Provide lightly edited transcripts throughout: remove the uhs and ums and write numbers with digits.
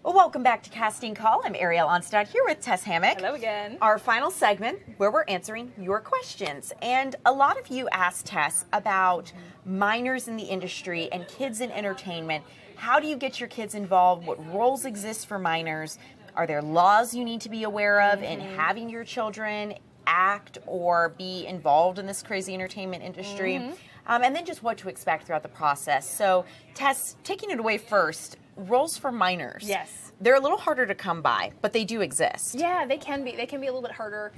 Well, welcome back to Casting Call. I'm Ariel Onstad here with Tess Hammock. Hello again. Our final segment where we're answering your questions. And a lot of you asked Tess about minors in the industry and kids in entertainment. How do you get your kids involved? What roles exist for minors? Are there laws you need to be aware of in having your children act or be involved in this crazy entertainment industry? And then just what to expect throughout the process. So, Tess, taking it away first, roles for minors. Yes. They're a little harder to come by, but they do exist. Yeah, they can be. They can be a little bit harder,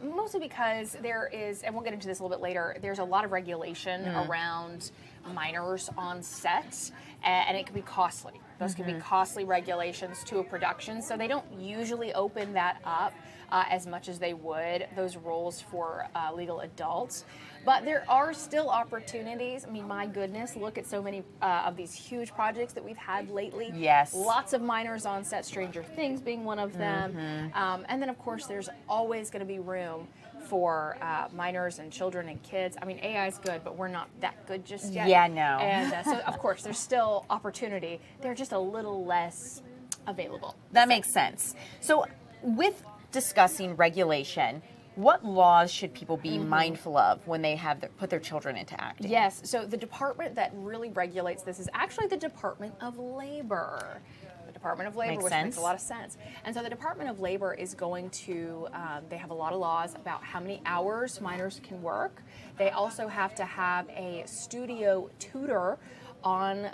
mostly because there is, and we'll get into this a little bit later, there's a lot of regulation around minors on set, and it can be costly. Those can be costly regulations to a production, so they don't usually open that up as much as they would, those roles for legal adults. But there are still opportunities. I mean, my goodness, look at so many of these huge projects that we've had lately. Yes. Lots of minors on set, Stranger Things being one of them. And then, of course, there's always going to be room for minors and children and kids. I mean, AI is good, but we're not that good just yet. Yeah, no. And so, of course, there's still opportunity. They're just a little less available. That makes sense. So, with discussing regulation, what laws should people be mindful of when they have put their children into acting? Yes, so the department that really regulates this is actually the Department of Labor. The Department of Labor, Makes which sense. makes a lot of sense. And so the Department of Labor is going to, they have a lot of laws about how many hours minors can work. They also have to have a studio tutor on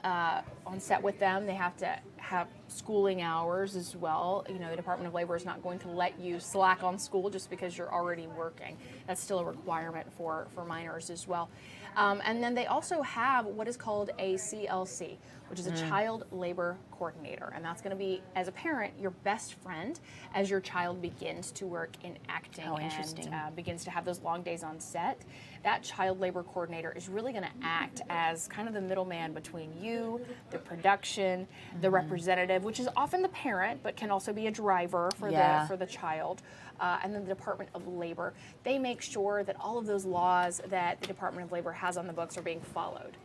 set with them. They have to have schooling hours as well. You know, the Department of Labor is not going to let you slack on school just because you're already working. That's still a requirement for minors as well. And then they also have what is called a CLC, which is a child labor coordinator. And that's going to be, as a parent, your best friend as your child begins to work in acting and begins to have those long days on set. That child labor coordinator is really going to act as kind of the middleman between you, the production, the representative, which is often the parent, but can also be a driver for the child. And then the Department of Labor, they make sure that all of those laws that the Department of Labor has on the books are being followed.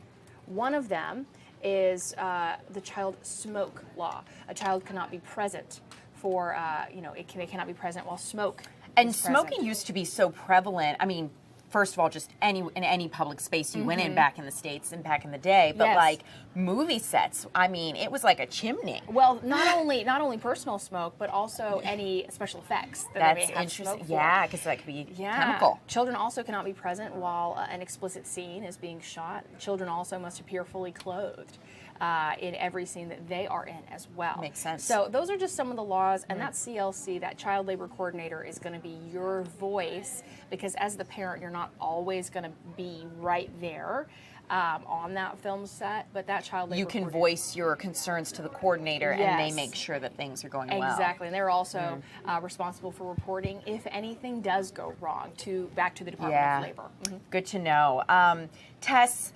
One of them is the child smoke law. A child cannot be present for, they cannot be present while smoke And is smoking present. used to be so prevalent. I mean, first of all, just in any public space you went in back in the States and back in the day, but Yes. like movie sets, I mean, it was like a chimney. Well, not only personal smoke, but also any special effects that That's they may have interesting. smoke for. Yeah, because that could be chemical. Children also cannot be present while an explicit scene is being shot. Children also must appear fully clothed in every scene that they are in as well. Makes sense. So those are just some of the laws, and that CLC, that child labor coordinator, is going to be your voice, because as the parent, you're not always going to be right there on that film set, but that child labor You can coordinator, voice your concerns to the coordinator, and they Yes. make sure that things are going well. Exactly, and they're also responsible for reporting if anything does go wrong back to the Department of Labor. Good to know. Tess,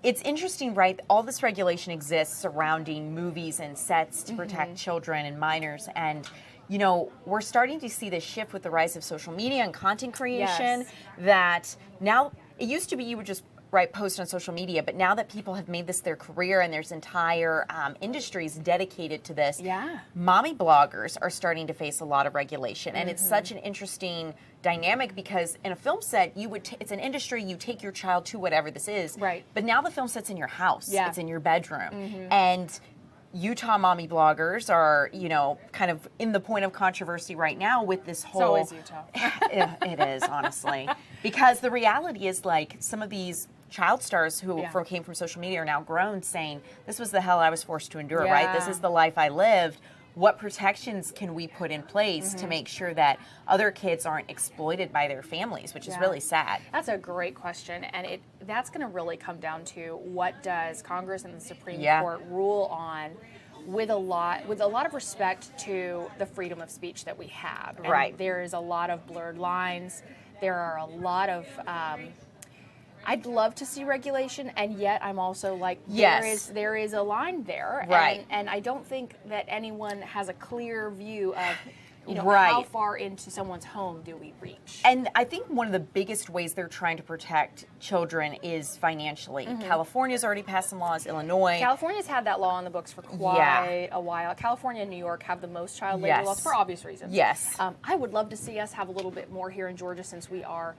it's interesting, right? All this regulation exists surrounding movies and sets to protect children and minors. And, you know, we're starting to see this shift with the rise of social media and content creation. Yes. That now, it used to be you would just post on social media, but now that people have made this their career and there's entire industries dedicated to this, mommy bloggers are starting to face a lot of regulation. And it's such an interesting dynamic, because in a film set, it's an industry, you take your child to whatever this is, Right. but now the film set's in your house, Yeah. it's in your bedroom. And Utah mommy bloggers are, you know, kind of in the point of controversy right now with this whole... It's always Utah. It is, honestly. Because the reality is, like, some of these child stars who came from social media are now grown, saying, this was the hell I was forced to endure, right? This is the life I lived. What protections can we put in place to make sure that other kids aren't exploited by their families, which is really sad. That's a great question, and that's going to really come down to what does Congress and the Supreme Court rule on, with a lot of respect to the freedom of speech that we have. And there is a lot of blurred lines. There are a lot of I'd love to see regulation, and yet I'm also like, there is a line there, Right. and I don't think that anyone has a clear view of You know, Right. how far into someone's home do we reach? And I think one of the biggest ways they're trying to protect children is financially. California's already passed some laws, Illinois. California's had that law on the books for quite a while. California and New York have the most child labor laws for obvious reasons. Yes. I would love to see us have a little bit more here in Georgia, since we are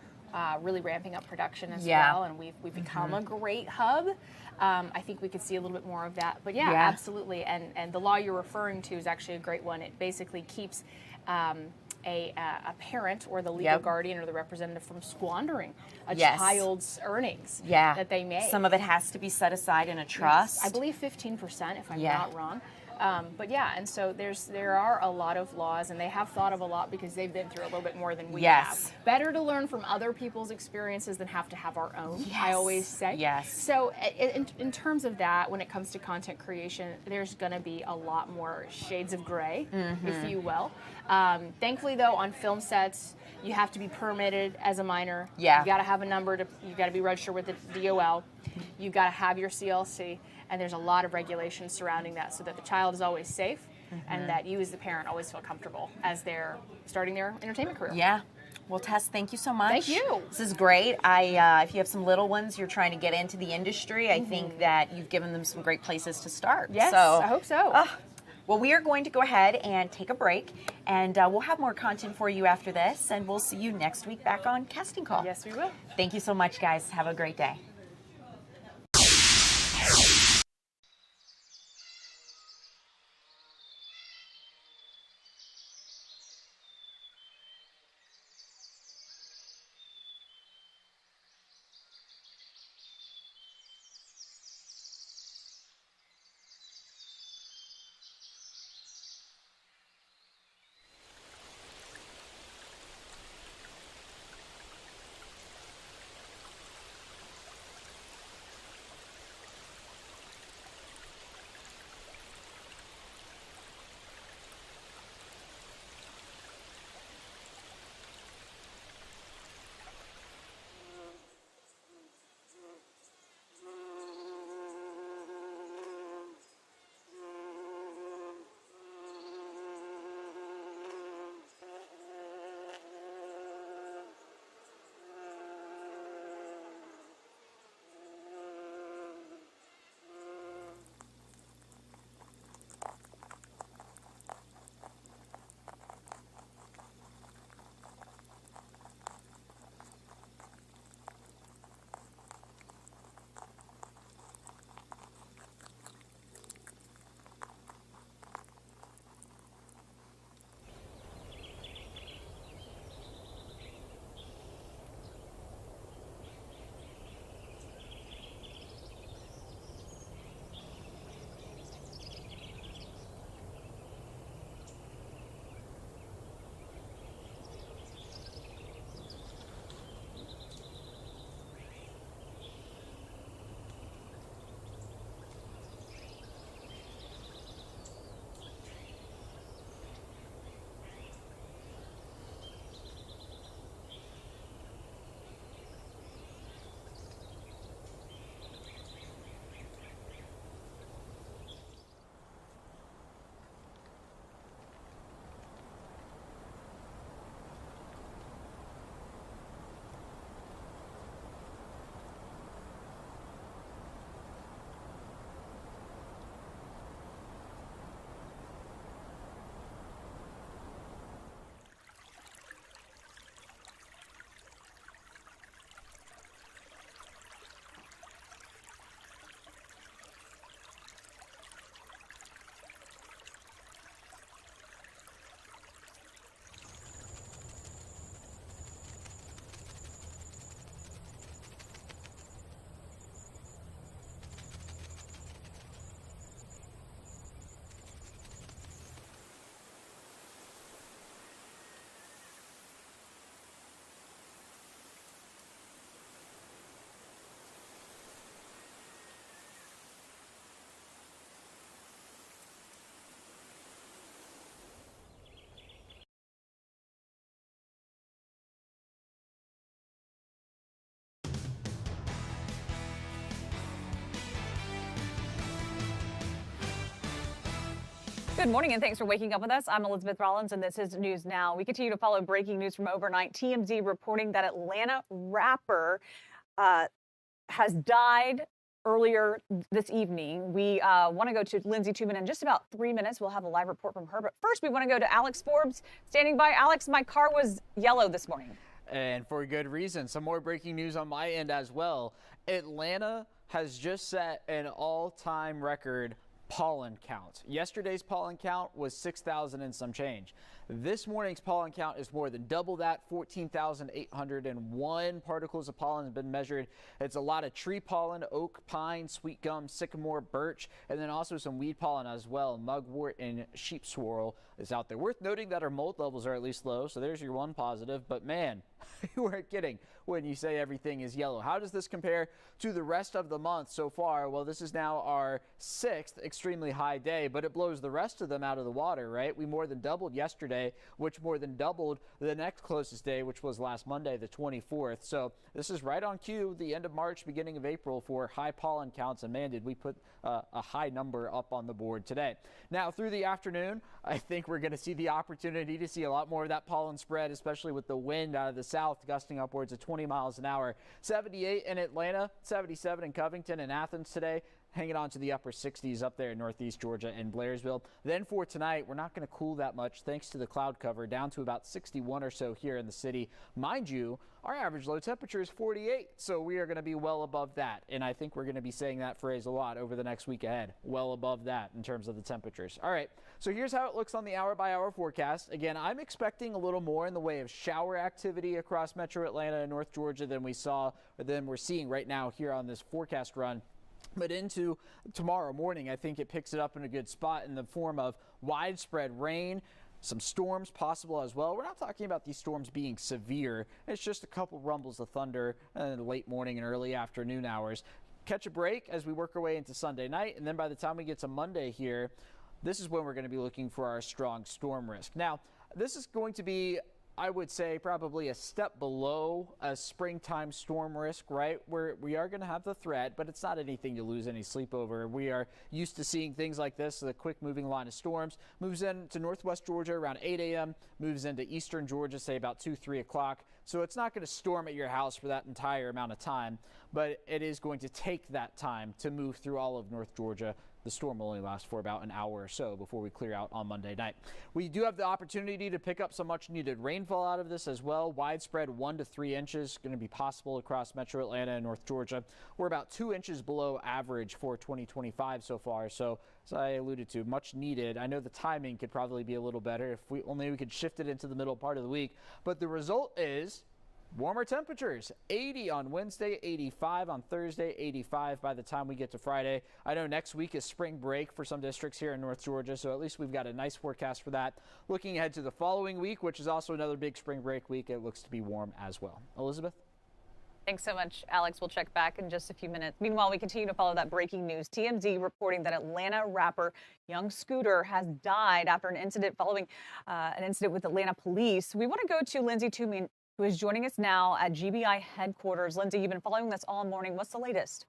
really ramping up production as well, and we've become a great hub. I think we could see a little bit more of that. But yeah, absolutely. And the law you're referring to is actually a great one. It basically keeps a parent or the legal guardian or the representative from squandering a child's earnings that they make. Some of it has to be set aside in a trust. I believe 15%, if I'm not wrong. But yeah, and so there are a lot of laws, and they have thought of a lot because they've been through a little bit more than we have. Better to learn from other people's experiences than have to have our own, I always say. So in terms of that, when it comes to content creation, there's going to be a lot more shades of gray, if you will. Thankfully, though, on film sets, you have to be permitted as a minor. You got to have a number, you got to be registered with the DOL. You got to have your CLC. And there's a lot of regulations surrounding that, so that the child is always safe, and that you as the parent always feel comfortable as they're starting their entertainment career. Yeah. Well, Tess, thank you so much. Thank you. This is great. If you have some little ones you're trying to get into the industry, I think that you've given them some great places to start. Yes, so, I hope so. Well, we are going to go ahead and take a break, and we'll have more content for you after this, and we'll see you next week back on Casting Call. Yes, we will. Thank you so much, guys. Have a great day. Good morning and thanks for waking up with us. I'm Elizabeth Rollins and this is News Now. We continue to follow breaking news from overnight. TMZ reporting that Atlanta rapper has died earlier this evening. We want to go to Lindsay Tubman in just about 3 minutes. We'll have a live report from her. But first, we want to go to Alex Forbes standing by. Alex, my car was yellow this morning. And for good reason. Some more breaking news on my end as well. Atlanta has just set an all-time record pollen count. Yesterday's pollen count was 6,000 and some change. This morning's pollen count is more than double that. 14,801 particles of pollen have been measured. It's a lot of tree pollen, oak, pine, sweet gum, sycamore, birch, and then also some weed pollen as well. Mugwort and sheep swirl is out there. Worth noting that our mold levels are at least low, so there's your one positive. But man, you weren't kidding when you say everything is yellow. How does this compare to the rest of the month so far? Well, this is now our 6th extremely high day, but it blows the rest of them out of the water, right? We more than doubled yesterday, which more than doubled the next closest day, which was last Monday, the 24th. So this is right on cue, the end of March, beginning of April for high pollen counts. And man, did we put a high number up on the board today. Now through the afternoon, I think we're going to see the opportunity to see a lot more of that pollen spread, especially with the wind out of the south gusting upwards of 20 miles an hour. 78 in Atlanta, 77 in Covington and Athens today. Hanging on to the upper 60s up there in northeast Georgia and Blairsville. Then for tonight, we're not going to cool that much thanks to the cloud cover, down to about 61 or so here in the city. Mind you, our average low temperature is 48, so we are going to be well above that. And I think we're going to be saying that phrase a lot over the next week ahead. Well above that in terms of the temperatures. All right, so here's how it looks on the hour-by-hour forecast. Again, I'm expecting a little more in the way of shower activity across metro Atlanta and North Georgia than we're seeing right now here on this forecast run. But into tomorrow morning, I think it picks it up in a good spot in the form of widespread rain, some storms possible as well. We're not talking about these storms being severe. It's just a couple rumbles of thunder in the late morning and early afternoon hours. Catch a break as we work our way into Sunday night. And then by the time we get to Monday here, this is when we're going to be looking for our strong storm risk. Now, this is going to be, I would say, probably a step below a springtime storm risk, right? Where we are going to have the threat, but it's not anything to lose any sleep over. We are used to seeing things like this. The quick moving line of storms moves into northwest Georgia around 8 a.m., moves into eastern Georgia, say about 2, 3 o'clock. So it's not going to storm at your house for that entire amount of time, but it is going to take that time to move through all of North Georgia. The storm will only last for about an hour or so before we clear out on Monday night. We do have the opportunity to pick up some much needed rainfall out of this as well. Widespread 1 to 3 inches going to be possible across metro Atlanta and North Georgia. We're about 2 inches below average for 2025 so far. So as I alluded to, much needed. I know the timing could probably be a little better if we could shift it into the middle part of the week. But the result is warmer temperatures, 80 on Wednesday, 85 on Thursday, 85 by the time we get to Friday. I know next week is spring break for some districts here in North Georgia, so at least we've got a nice forecast for that. Looking ahead to the following week, which is also another big spring break week, it looks to be warm as well. Elizabeth? Thanks so much, Alex. We'll check back in just a few minutes. Meanwhile, we continue to follow that breaking news. TMZ reporting that Atlanta rapper Young Scooter has died after an incident following an incident with Atlanta police. We want to go to Lindsay Tubman, who is joining us now at GBI headquarters. Lindsay, you've been following this all morning. What's the latest?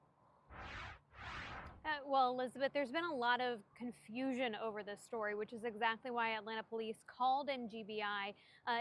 Well, Elizabeth, there's been a lot of confusion over this story, which is exactly why Atlanta police called in GBI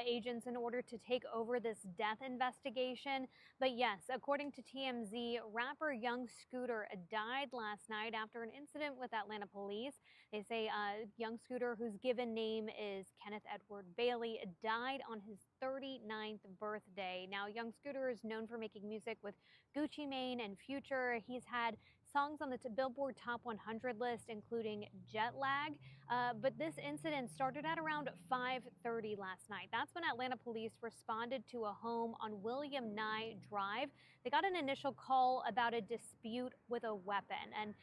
agents in order to take over this death investigation. But yes, according to TMZ, rapper Young Scooter died last night after an incident with Atlanta police. They say Young Scooter, whose given name is Kenneth Edward Bailey, died on his 39th birthday. Now, Young Scooter is known for making music with Gucci Mane and Future. He's had songs on the Billboard Top 100 list, including Jet Lag. But this incident started at around 5:30 last night. That's when Atlanta police responded to a home on William Nye Drive. They got an initial call about a dispute with a weapon. And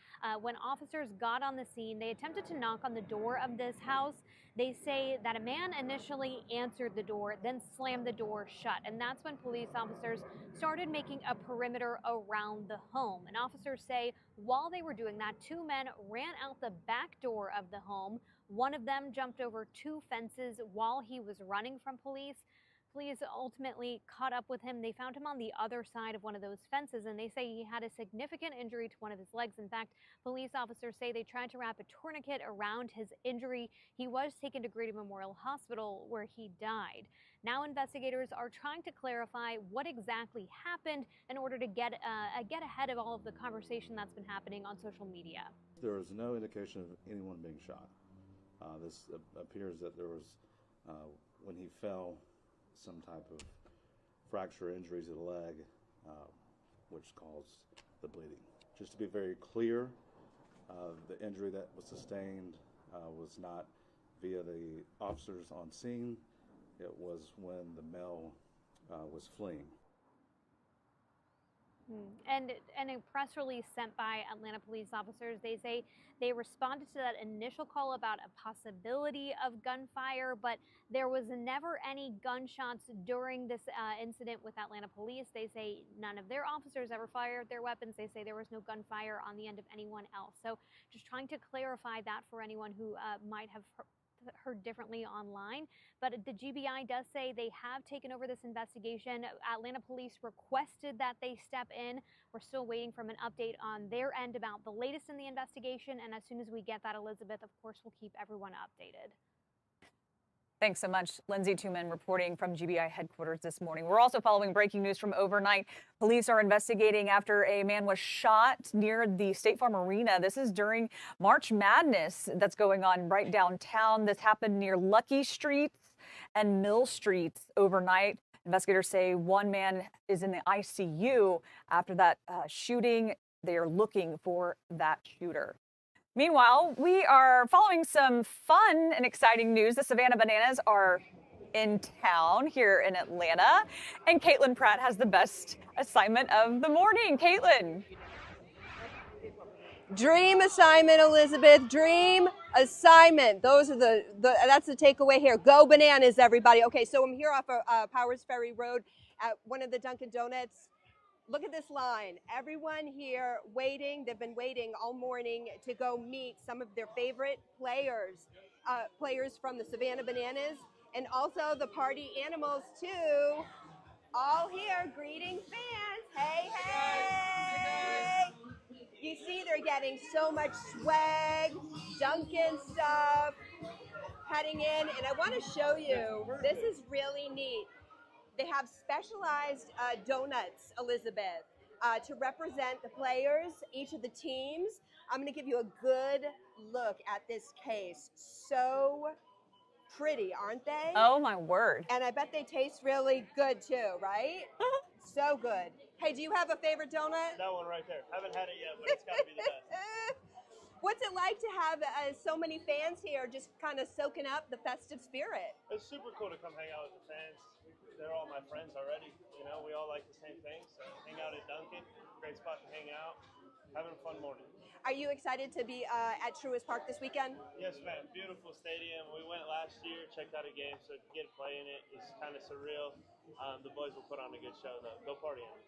when officers got on the scene, they attempted to knock on the door of this house. They say that a man initially answered the door, then slammed the door shut. And that's when police officers started making a perimeter around the home. And officers say while they were doing that, 2 men ran out the back door of the home. One of them jumped over 2 fences while he was running from police. Police ultimately caught up with him. They found him on the other side of one of those fences, and they say he had a significant injury to one of his legs. In fact, police officers say they tried to wrap a tourniquet around his injury. He was taken to Grady Memorial Hospital, where he died. Now investigators are trying to clarify what exactly happened in order to get ahead of all of the conversation that's been happening on social media. There is no indication of anyone being shot. This appears that there was, when he fell, some type of fracture injury to the leg, which caused the bleeding. Just to be very clear, the injury that was sustained was not via the officers on scene. It was when the male was fleeing. And a press release sent by Atlanta police officers, they say they responded to that initial call about a possibility of gunfire, but there was never any gunshots during this incident with Atlanta police. They say none of their officers ever fired their weapons. They say there was no gunfire on the end of anyone else. So just trying to clarify that for anyone who might have heard differently online. But the GBI does say they have taken over this investigation. Atlanta police requested that they step in. We're still waiting from an update on their end about the latest in the investigation, and as soon as we get that, Elizabeth, of course, we'll keep everyone updated. Thanks so much. Lindsay Tuman reporting from GBI headquarters this morning. We're also following breaking news from overnight. Police are investigating after a man was shot near the State Farm Arena. This is during March Madness that's going on right downtown. This happened near Lucky Streets and Mill Streets overnight. Investigators say one man is in the ICU after that shooting. They are looking for that shooter. Meanwhile, we are following some fun and exciting news. The Savannah Bananas are in town here in Atlanta, and Caitlin Pratt has the best assignment of the morning. Caitlin. Dream assignment, Elizabeth. Dream assignment. Those are that's the takeaway here. Go Bananas, everybody. Okay, so I'm here off of Powers Ferry Road at one of the Dunkin' Donuts. Look at this line. Everyone here waiting. They've been waiting all morning to go meet some of their favorite players. Players from the Savannah Bananas and also the party animals too. All here greeting fans. Hey, hey. You see they're getting so much swag, Dunkin' stuff, heading in. And I want to show you, this is really neat. They have specialized donuts, Elizabeth, to represent the players, each of the teams. I'm going to give you a good look at this case. So pretty, aren't they? Oh, my word. And I bet they taste really good, too, right? So good. Hey, do you have a favorite donut? That one right there. Haven't had it yet, but it's got to be the best. What's it like to have so many fans here just kind of soaking up the festive spirit? It's super cool to come hang out with the fans. They're all my friends already. You know, we all like the same things. So hang out at Dunkin', great spot to hang out. Having a fun morning. Are you excited to be at Truist Park this weekend? Yes, ma'am. Beautiful stadium. We went last year, checked out a game, so to get to play in it is kind of surreal. The boys will put on a good show, though. Go party on it.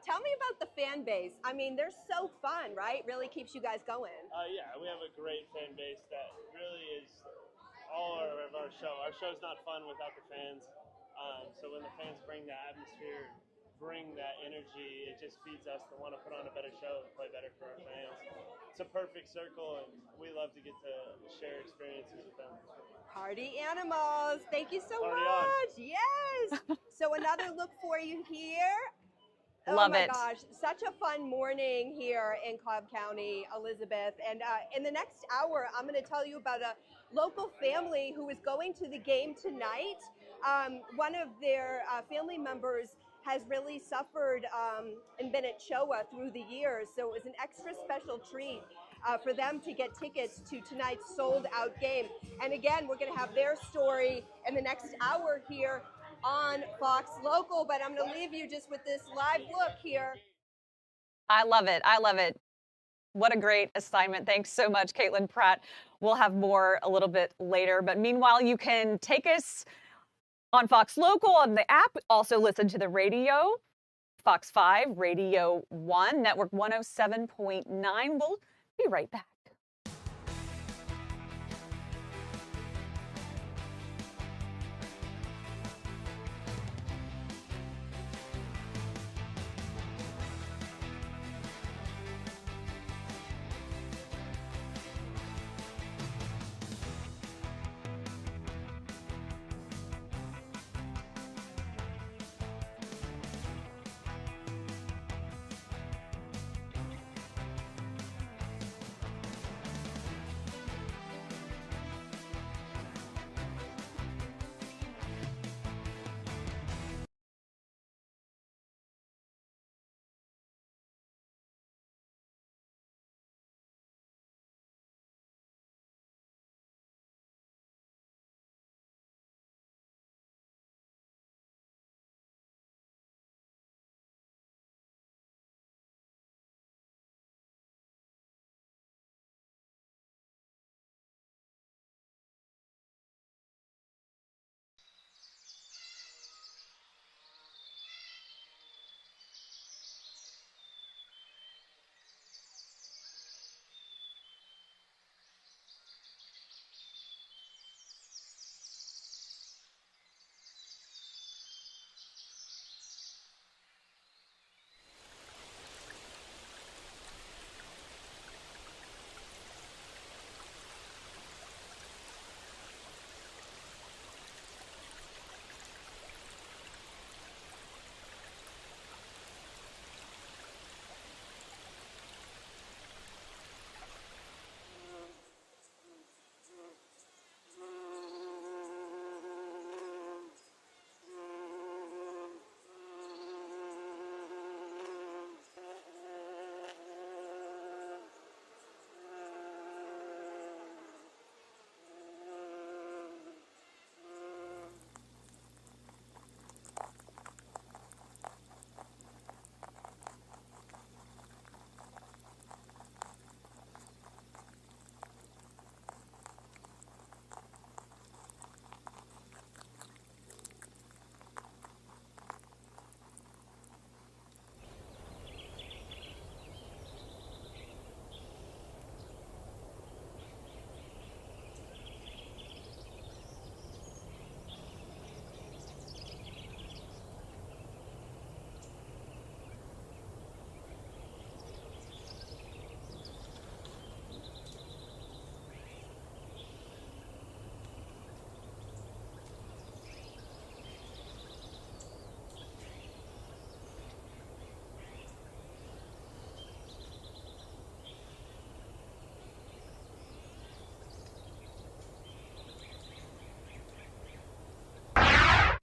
Tell me about the fan base. I mean, they're so fun, right? Really keeps you guys going. Yeah, we have a great fan base that really is all of our show. Our show's not fun without the fans. So when the fans bring that atmosphere, bring that energy, it just feeds us to want to put on a better show and play better for our fans. It's a perfect circle, and we love to get to share experiences with them. Party animals. Thank you so Party much. On. Yes. So another look for you here. Love it. Oh my gosh, such a fun morning here in Cobb County, Elizabeth. And in the next hour, I'm going to tell you about a local family who is going to the game tonight. One of their family members has really suffered and been at Showa through the years, so it was an extra special treat for them to get tickets to tonight's sold-out game. And again, we're going to have their story in the next hour here on Fox Local, but I'm going to leave you just with this live look here. I love it. I love it. What a great assignment. Thanks so much, Caitlin Pratt. We'll have more a little bit later, but meanwhile, you can take us on Fox Local on the app. Also listen to the radio, Fox 5, Radio 1, Network 107.9. We'll be right back.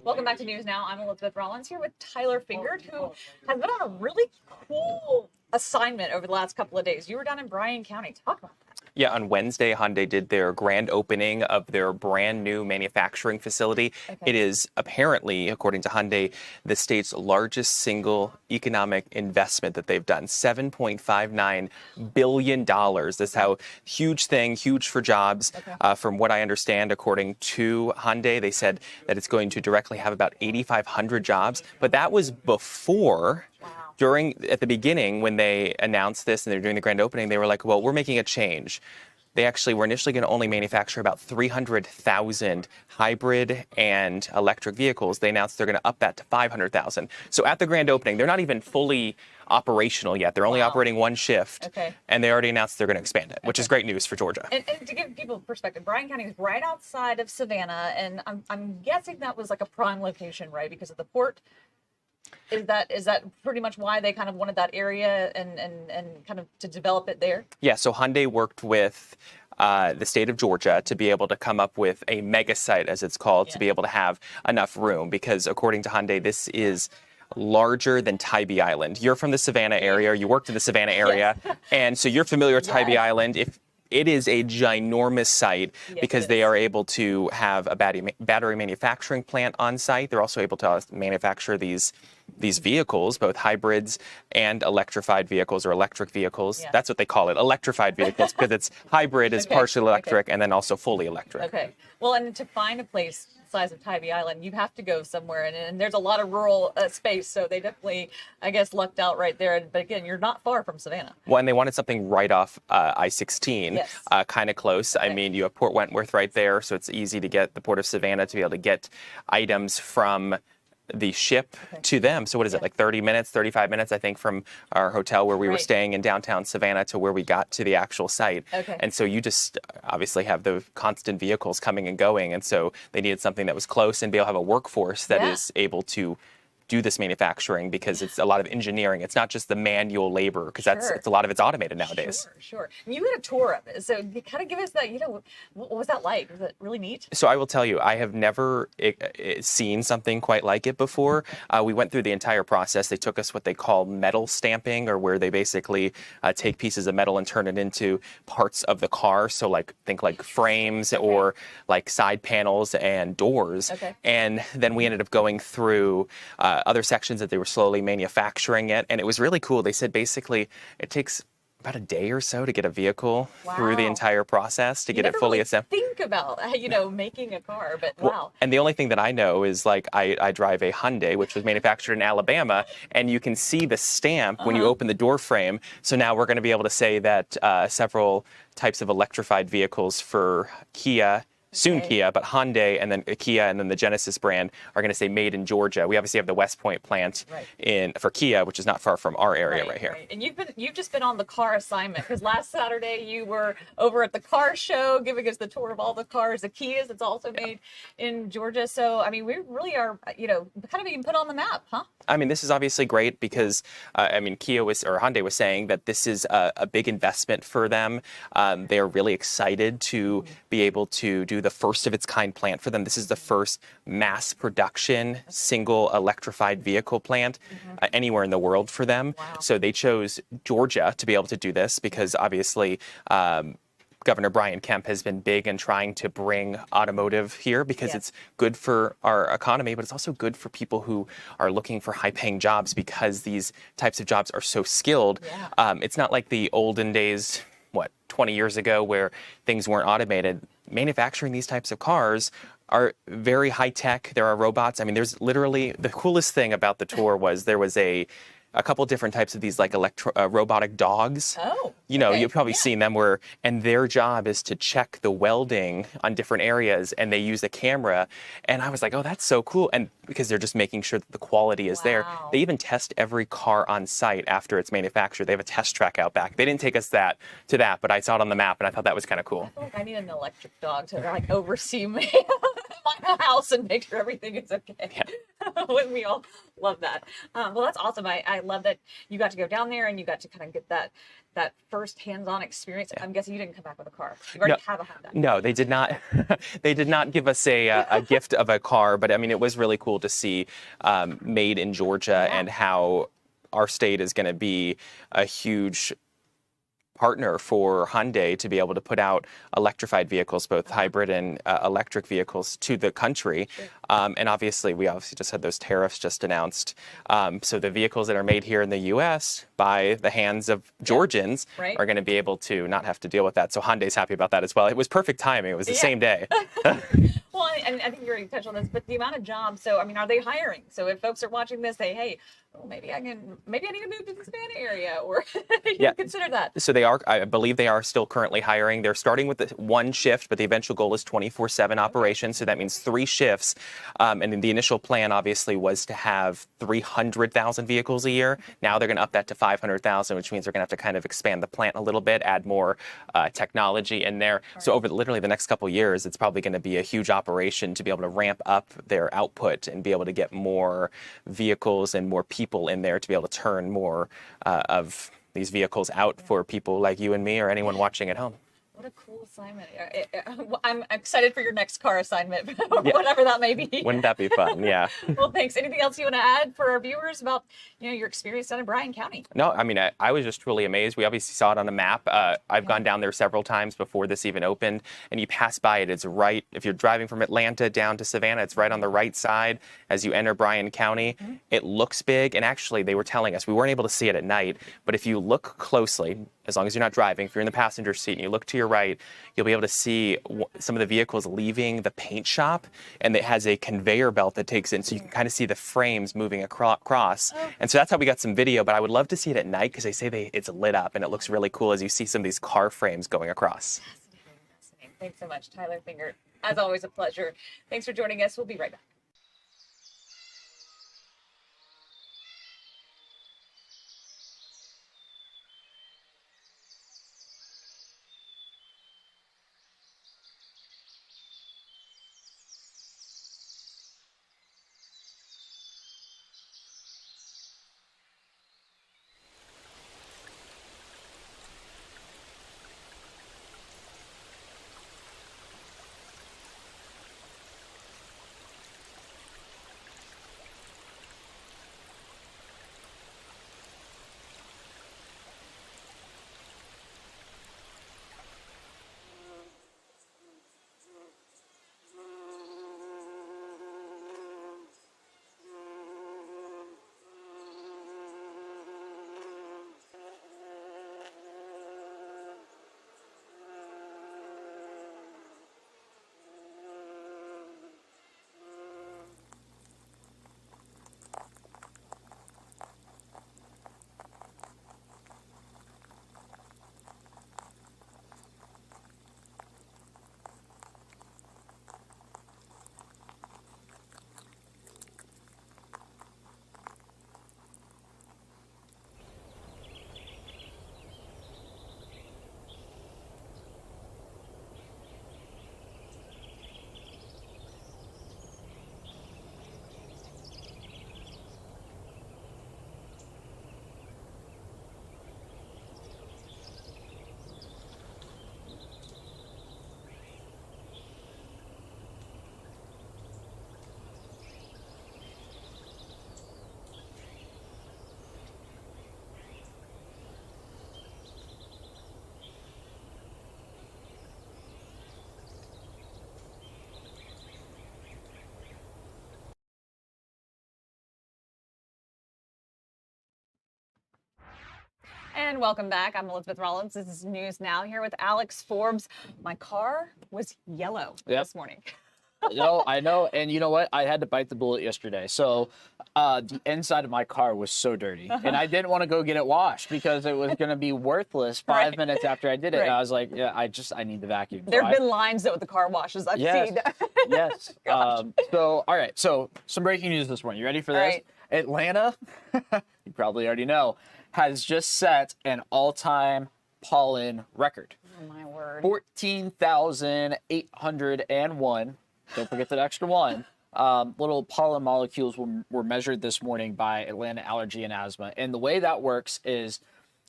Welcome back to News Now. I'm Elizabeth Rollins here with Tyler Fingert, who has been on a really cool assignment over the last couple of days. You were down in Bryan County. Talk about that. Yeah, on Wednesday, Hyundai did their grand opening of their brand new manufacturing facility. Okay. It is apparently, according to Hyundai, the state's largest single economic investment that they've done. $7.59 billion. That's how huge thing, huge for jobs. Okay. From what I understand, according to Hyundai, they said that it's going to directly have about 8,500 jobs. But that was before. Wow. At the beginning, when they announced this and they're doing the grand opening, they were like, well, we're making a change. They actually were initially going to only manufacture about 300,000 hybrid and electric vehicles. They announced they're going to up that to 500,000. So at the grand opening, they're not even fully operational yet. They're only operating one shift. Okay. And they already announced they're going to expand it, which is great news for Georgia. And to give people perspective, Bryan County is right outside of Savannah, and I'm guessing that was like a prime location, right? Because of the port. Is that pretty much why they kind of wanted that area and kind of to develop it there? Yeah, so Hyundai worked with the state of Georgia to be able to come up with a mega site, as it's called, to be able to have enough room. Because according to Hyundai, this is larger than Tybee Island. You're from the Savannah area, or you worked in the Savannah area, and so you're familiar with Tybee Island. It is a ginormous site because they are able to have a battery manufacturing plant on site. They're also able to manufacture these vehicles, both hybrids and electrified vehicles or electric vehicles. That's what they call it, electrified vehicles, because it's hybrid is partially electric and then also fully electric. Okay. Well, and to find a place the size of Tybee Island, you have to go somewhere, and there's a lot of rural space, so they definitely, I guess, lucked out right there. But again, you're not far from Savannah. Well, and they wanted something right off I-16, kind of close. Okay. I mean, you have Port Wentworth right there, so it's easy to get the Port of Savannah to be able to get items from the ship to them. So what is it, like 30 minutes, 35 minutes, I think, from our hotel where we were staying in downtown Savannah to where we got to the actual site. Okay. And so you just obviously have the constant vehicles coming and going. And so they needed something that was close and be able to have a workforce that is able to do this manufacturing, because it's a lot of engineering. It's not just the manual labor, because it's a lot of it's automated nowadays. Sure. And you had a tour of it, so kind of give us that, what was that like? Was it really neat? So I will tell you, I have never seen something quite like it before. We went through the entire process. They took us what they call metal stamping, or where they basically take pieces of metal and turn it into parts of the car. So think like frames or like side panels and doors. Okay. And then we ended up going through other sections that they were slowly manufacturing it. And it was really cool. They said basically it takes about a day or so to get a vehicle through the entire process to get it fully assembled. Think about making a car, but wow. And the only thing that I know is I drive a Hyundai, which was manufactured in Alabama, and you can see the stamp when you open the door frame. So now we're going to be able to say that several types of electrified vehicles for Kia, Kia, but Hyundai and then Kia and then the Genesis brand are going to say made in Georgia. We obviously have the West Point plant for Kia, which is not far from our area right here. And you've just been on the car assignment, because last Saturday you were over at the car show giving us the tour of all the cars, the Kias. It's also made in Georgia. So I mean, we really are kind of being put on the map, huh? I mean, this is obviously great because Hyundai was saying that this is a big investment for them. They are really excited to be able to do the first of its kind plant for them. This is the first mass production single electrified vehicle plant anywhere in the world for them. Wow. So they chose Georgia to be able to do this because obviously Governor Brian Kemp has been big in trying to bring automotive here because it's good for our economy, but it's also good for people who are looking for high-paying jobs because these types of jobs are so skilled. It's not like the olden days, 20 years ago, where things weren't automated. Manufacturing these types of cars are very high-tech. There are robots. I mean, there's literally, the coolest thing about the tour was there was a couple different types of these robotic dogs. Oh, you've probably seen them and their job is to check the welding on different areas, and they use a camera. And I was like, oh, that's so cool. And because they're just making sure that the quality is there. They even test every car on site after it's manufactured. They have a test track out back. They didn't take us to that, but I saw it on the map and I thought that was kind of cool. I feel like I need an electric dog to oversee me. my house and make sure everything is okay. Yeah. We all love that. Well, that's awesome. I love that you got to go down there and you got to kind of get that first hands-on experience. I'm guessing you didn't come back with a car. You already have a Hyundai. No, they did not. They did not give us a gift of a car, but I mean, it was really cool to see made in Georgia and how our state is going to be a huge partner for Hyundai to be able to put out electrified vehicles, both hybrid and electric vehicles, to the country. And obviously, we just had those tariffs just announced. So the vehicles that are made here in the U.S. by the hands of Georgians are going to be able to not have to deal with that. So Hyundai's happy about that as well. It was perfect timing. It was the same day. Well, and I think you already touched on this, but the amount of jobs. So, I mean, are they hiring? So if folks are watching this, say, hey, well, maybe I need to move to the Savannah area, or consider that. So they are, I believe they are still currently hiring. They're starting with the one shift, but the eventual goal is 24/7 operation. So that means 3 shifts. And then the initial plan obviously was to have 300,000 vehicles a year. Now they're going to up that to 500,000, which means they're going to have to kind of expand the plant a little bit, add more technology in there. So over literally the next couple of years, it's probably going to be a huge operation to be able to ramp up their output and be able to get more vehicles and more people in there to be able to turn more of these vehicles out for people like you and me or anyone watching at home. What a cool assignment. I'm excited for your next car assignment, whatever that may be. Wouldn't that be fun? Yeah. Well, thanks. Anything else you want to add for our viewers about your experience down in Bryan County? No, I mean, I was just truly amazed. We obviously saw it on a map. I've gone down there several times before this even opened, and you pass by it. It's right, if you're driving from Atlanta down to Savannah, it's right on the right side as you enter Bryan County. It looks big, and actually they were telling us, we weren't able to see it at night, but if you look closely, as long as you're not driving, if you're in the passenger seat and you look to your right, you'll be able to see some of the vehicles leaving the paint shop, and it has a conveyor belt that takes in, so you can kind of see the frames moving across. And so that's how we got some video, but I would love to see it at night because they say it's lit up, and it looks really cool as you see some of these car frames going across. Fascinating. Thanks so much, Tyler Finger. As always, a pleasure. Thanks for joining us. We'll be right back. And welcome back. I'm Elizabeth Rollins. This is News Now here with Alex Forbes. My car was yellow this morning. I know. And you know what? I had to bite the bullet yesterday. So the inside of my car was so dirty. And I didn't want to go get it washed because it was going to be worthless 5 minutes after I did it. And I was like, yeah, I need the vacuum. There have been lines though with the car washes. I've seen. Yes. So, all right. So some breaking news this morning. You ready for this? Right. Atlanta, you probably already know, has just set an all-time pollen record. Oh, my word. 14,801 Don't forget that extra one. Little pollen molecules were measured this morning by Atlanta Allergy and Asthma. And the way that works is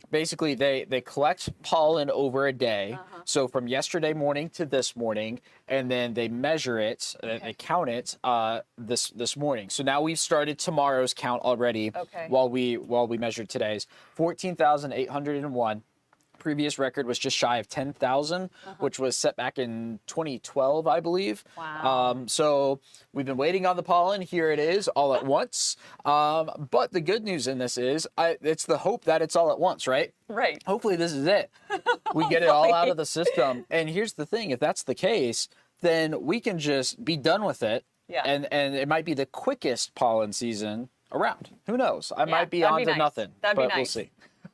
basically they collect pollen over a day. So from yesterday morning to this morning, and then they measure it, they count it this morning. So now we've started tomorrow's count already while we measured today's. 14,801. Previous record was just shy of 10,000, which was set back in 2012, I believe. Wow. So we've been waiting on the pollen. Here it is, all at once. But the good news in this is, it's the hope that it's all at once, right? Right. Hopefully this is it. We get it all out of the system. And here's the thing: if that's the case, then we can just be done with it. Yeah. And it might be the quickest pollen season around. Who knows? I might be on to nothing. That'd be but nice. We'll see.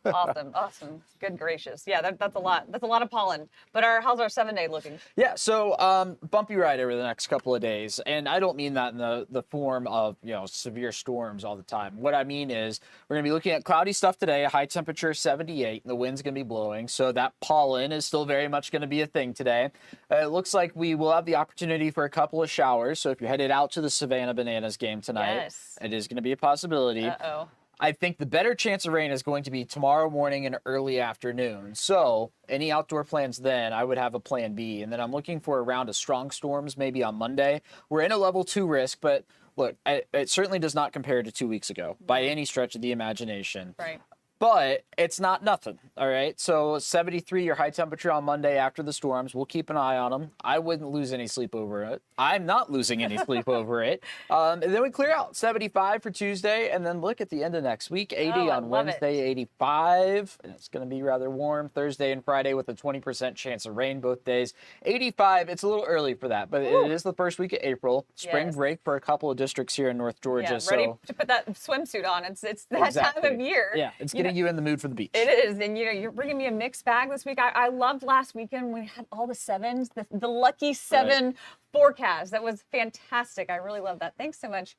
Awesome. Good gracious. Yeah, that's a lot. That's a lot of pollen. But how's our 7-day looking? Yeah, so bumpy ride over the next couple of days. And I don't mean that in the form of, severe storms all the time. What I mean is we're going to be looking at cloudy stuff today, a high temperature 78, and the wind's going to be blowing. So that pollen is still very much going to be a thing today. It looks like we will have the opportunity for a couple of showers. So if you're headed out to the Savannah Bananas game tonight, it is going to be a possibility. Uh-oh. I think the better chance of rain is going to be tomorrow morning and early afternoon. So any outdoor plans then, I would have a plan B. And then I'm looking for a round of strong storms maybe on Monday. We're in a level 2 risk, but look, it certainly does not compare to 2 weeks ago by any stretch of the imagination. Right. But it's not nothing, all right? So 73, your high temperature on Monday after the storms. We'll keep an eye on them. I wouldn't lose any sleep over it. I'm not losing any sleep over it. And then we clear out 75 for Tuesday, and then look at the end of next week, 80 on Wednesday, 85. And it's going to be rather warm Thursday and Friday with a 20% chance of rain both days. 85, it's a little early for that, but it is the first week of April. Spring break for a couple of districts here in North Georgia. Yeah, ready to put that swimsuit on. It's that time of year. Yeah, it's getting you in the mood for the beach. It is, and you're bringing me a mixed bag this week. I loved last weekend when we had all the sevens, the lucky 7 forecast. That was fantastic. I really love that. Thanks so much,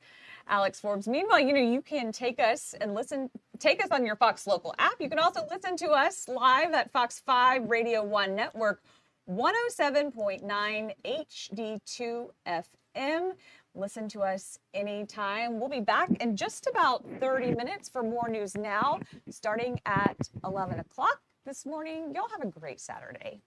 Alex Forbes. Meanwhile, you can take us on your Fox Local app. You can also listen to us live at Fox 5 Radio 1 Network, 107.9 HD2 FM. Listen to us anytime. We'll be back in just about 30 minutes for more news now, starting at 11 o'clock this morning. Y'all have a great Saturday.